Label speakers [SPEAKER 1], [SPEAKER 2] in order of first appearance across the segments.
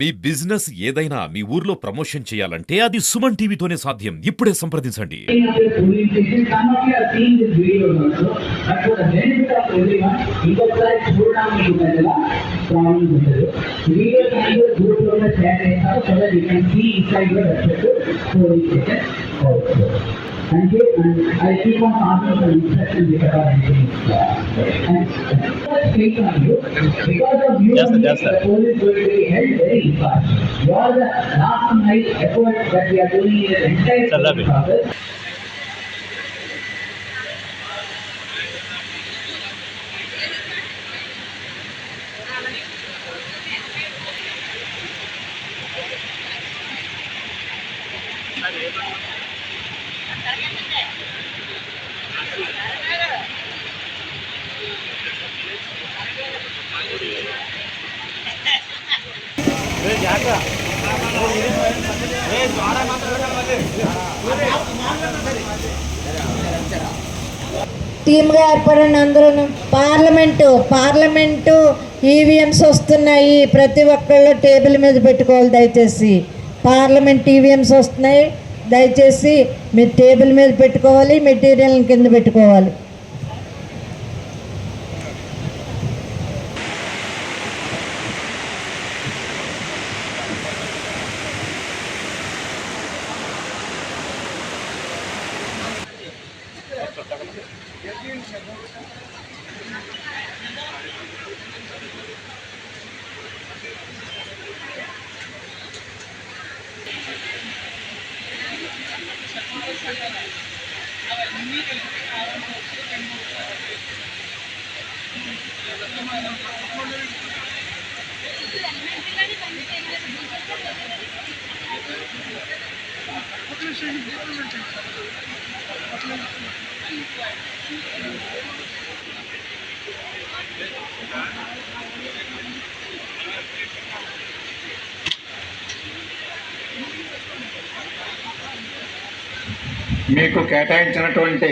[SPEAKER 1] మీ business ఏదైనా మీ ఊర్లో promotion చేయాలంటే అది సుమన్ టీవీతోనే సాధ్యం. ఇప్పుడే సంప్రదించండి.
[SPEAKER 2] Thank you, and I keep on asking for instructions because of you, the police will be held very fast. You are the last night effort that we are doing in the entire process.
[SPEAKER 3] టీమ్గా ఏర్పడిన అందరూ parliament EVMs వస్తున్నాయి. ప్రతి ఒక్కళ్ళు table మీద పెట్టుకోవాలి. దయచేసి parliament EVMs వస్తున్నాయి. దయచేసి మీరు టేబుల్ మీద పెట్టుకోవాలి, మెటీరియల్ కింద పెట్టుకోవాలి.
[SPEAKER 4] మీకు కేటాయించినటువంటి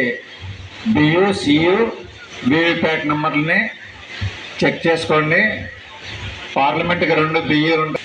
[SPEAKER 4] బియు సియు వీవీప్యాట్ నెంబర్లని చెక్ చేసుకోండి. పార్లమెంట్కి 2 బియు 2